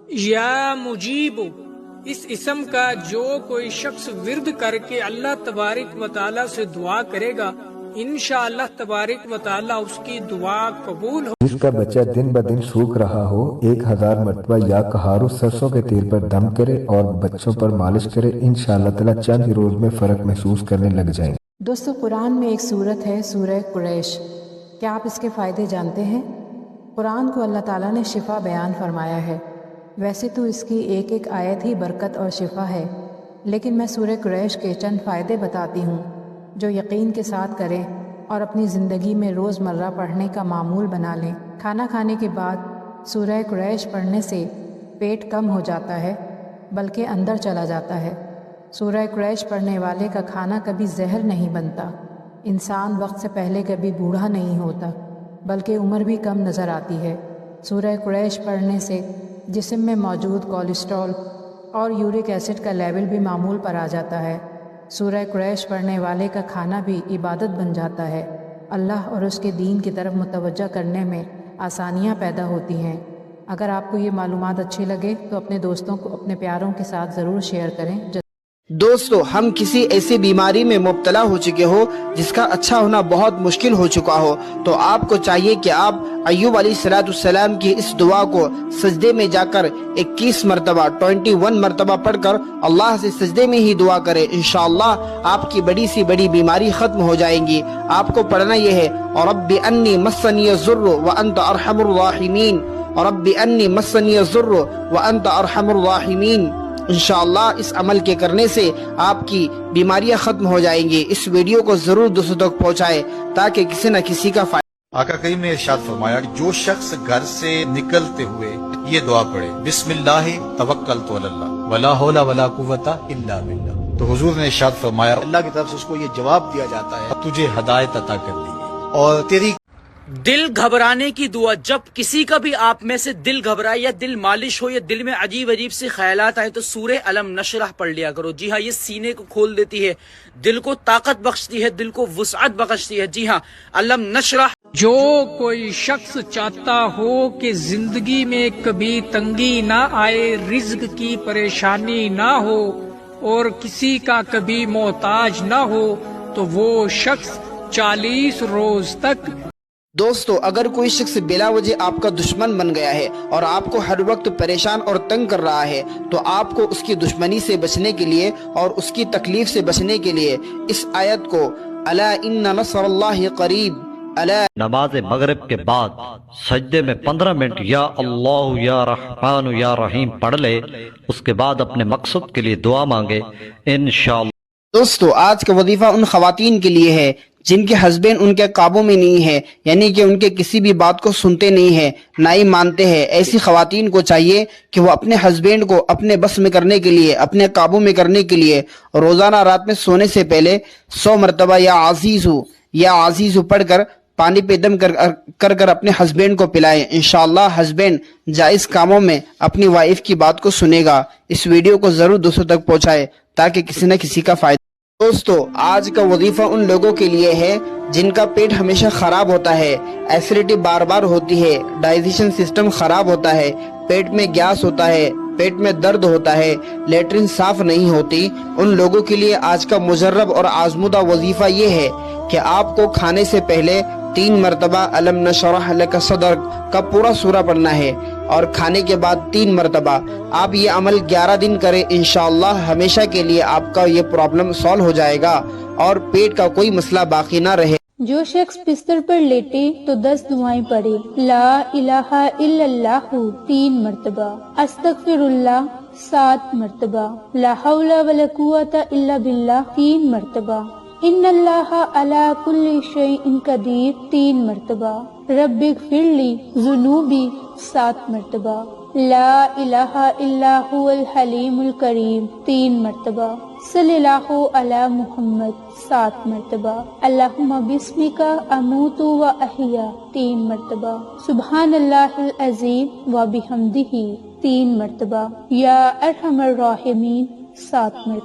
یا مجیب، اس اسم کا جو کوئی شخص ورد کر کے اللہ تبارک و تعالی سے دعا کرے گا، انشاءاللہ تبارک و تعالی اس کی دعا قبول ہو۔ جس کا بچہ دن بدن سوکھ رہا ہو 1000 مرتبہ یا کہارو سرسوں کے تیل پر دم کرے اور بچوں پر مالش کرے، انشاءاللہ تعالی چند ہی روز میں فرق محسوس کرنے لگ جائیں گے۔ دوستو، قرآن میں ایک سورت ہے سورہ قریش، کیا آپ اس کے فائدے جانتے ہیں؟ قرآن کو اللہ تعالیٰ نے شفا بیان فرمایا ہے۔ ویسے تو اس کی ایک ایک آیت ہی برکت اور شفا ہے، لیکن میں سورہ قریش کے چند فائدے بتاتی ہوں جو یقین کے ساتھ کریں اور اپنی زندگی میں روز مرہ پڑھنے کا معمول بنا لیں۔ کھانا کھانے کے بعد سورہ قریش پڑھنے سے پیٹ کم ہو جاتا ہے بلکہ اندر چلا جاتا ہے۔ سورہ قریش پڑھنے والے کا کھانا کبھی زہر نہیں بنتا، انسان وقت سے پہلے کبھی بوڑھا نہیں ہوتا بلکہ عمر بھی کم نظر آتی ہے۔ سورہ قریش پڑھنے سے جسم میں موجود کولیسٹرول اور یورک ایسڈ کا لیول بھی معمول پر آ جاتا ہے۔ سورہ قریش پڑھنے والے کا کھانا بھی عبادت بن جاتا ہے۔ اللہ اور اس کے دین کی طرف متوجہ کرنے میں آسانیاں پیدا ہوتی ہیں۔ اگر آپ کو یہ معلومات اچھی لگے تو اپنے دوستوں کو اپنے پیاروں کے ساتھ ضرور شیئر کریں۔ دوستو، ہم کسی ایسی بیماری میں مبتلا ہو چکے ہو جس کا اچھا ہونا بہت مشکل ہو چکا ہو، تو آپ کو چاہیے کہ آپ ایوب علیہ السلام کی اس دعا کو سجدے میں جا کر 21 مرتبہ 21 مرتبہ پڑھ کر اللہ سے سجدے میں ہی دعا کریں۔ انشاءاللہ آپ کی بڑی سی بڑی بیماری ختم ہو جائیں گی۔ آپ کو پڑھنا یہ ہے، رب انی مسنی الضر وانت ارحم الراحمین، رب انی مسنی الضر وانت ارحم الراحمین۔ انشاءاللہ اس عمل کے کرنے سے آپ کی بیماریاں ختم ہو جائیں گی۔ اس ویڈیو کو ضرور دوستوں تک پہنچائیں تاکہ کسی نہ کسی کا فائدہ۔ آقا کریم نے ارشاد فرمایا کہ جو شخص گھر سے نکلتے ہوئے یہ دعا پڑھے، بسم اللہ توکلت علی اللہ ولا حول ولا قوت الا باللہ، تو حضور نے ارشاد فرمایا اللہ کی طرف سے اس کو یہ جواب دیا جاتا ہے، تجھے ہدایت عطا کر دی گئی اور تیری دل گھبرانے کی دعا۔ جب کسی کا بھی آپ میں سے دل گھبرائے یا دل مالش ہو یا دل میں عجیب عجیب سے خیالات آئے تو سورہ علم نشرح پڑھ لیا کرو۔ جی ہاں، یہ سینے کو کھول دیتی ہے، دل کو طاقت بخشتی ہے، دل کو وسعت بخشتی ہے۔ جی ہاں، علم نشرح۔ جو کوئی شخص چاہتا ہو کہ زندگی میں کبھی تنگی نہ آئے، رزق کی پریشانی نہ ہو اور کسی کا کبھی محتاج نہ ہو، تو وہ شخص 40 روز تک۔ دوستو، اگر کوئی شخص بلا وجہ آپ کا دشمن بن گیا ہے اور آپ کو ہر وقت پریشان اور تنگ کر رہا ہے، تو آپ کو اس کی دشمنی سے بچنے کے لیے اور اس کی تکلیف سے بچنے کے لیے اس آیت کو الا ان نصر اللہ قریب، نماز مغرب کے بعد سجدے میں 15 منٹ یا اللہ یا رحمان یا رحیم پڑھ لے، اس کے بعد اپنے مقصد کے لیے دعا مانگے، انشاءاللہ۔ دوستو، آج کا وظیفہ ان خواتین کے لیے ہے جن کے ہسبینڈ ان کے قابو میں نہیں ہے، یعنی کہ ان کے کسی بھی بات کو سنتے نہیں ہیں، نہ ہی مانتے ہیں۔ ایسی خواتین کو چاہیے کہ وہ اپنے ہسبینڈ کو اپنے بس میں کرنے کے لیے، اپنے قابو میں کرنے کے لیے روزانہ رات میں سونے سے پہلے 100 مرتبہ یا عزیز پڑھ کر پانی پہ دم کر اپنے ہسبینڈ کو پلائیں۔ انشاءاللہ ہسبینڈ جائز کاموں میں اپنی وائف کی بات کو سنے گا۔ اس ویڈیو کو ضرور دوستوں تک پہنچائے تاکہ کسی نہ کسی کا فائدہ۔ دوستو، آج کا وظیفہ ان لوگوں کے لیے ہے جن کا پیٹ ہمیشہ خراب ہوتا ہے، ایسیڈیٹی بار بار ہوتی ہے، ڈائجیشن سسٹم خراب ہوتا ہے، پیٹ میں گیس ہوتا ہے، پیٹ میں درد ہوتا ہے، لیٹرین صاف نہیں ہوتی، ان لوگوں کے لیے آج کا مجرب اور آزمودہ وظیفہ یہ ہے کہ آپ کو کھانے سے پہلے 3 مرتبہ علم نشرح لک صدرک کا پورا سورہ پڑھنا ہے اور کھانے کے بعد 3 مرتبہ۔ آپ یہ عمل 11 دن کریں، انشاءاللہ ہمیشہ کے لیے آپ کا یہ پرابلم سالو ہو جائے گا اور پیٹ کا کوئی مسئلہ باقی نہ رہے۔ جو شخص بستر پر لیٹے تو 10 دعائیں پڑھے، لا الہ الا اللہ 3 مرتبہ، استغفر اللہ 7 مرتبہ، لا حول ولا قوت الا باللہ 3 مرتبہ، ان اللہ علی کل شیء قدیر 3 مرتبہ، رب اغفر لی ذنوبی 7 مرتبہ، لا الہ الا هو الحلیم الکریم 3 مرتبہ، صلی اللہ علی محمد 7 مرتبہ، اللہم بسمک اموت و احیا 3 مرتبہ، سبحان اللہ العظیم و بحمدہ 3 مرتبہ، یا ارحم الراحمین 7 مرتبہ۔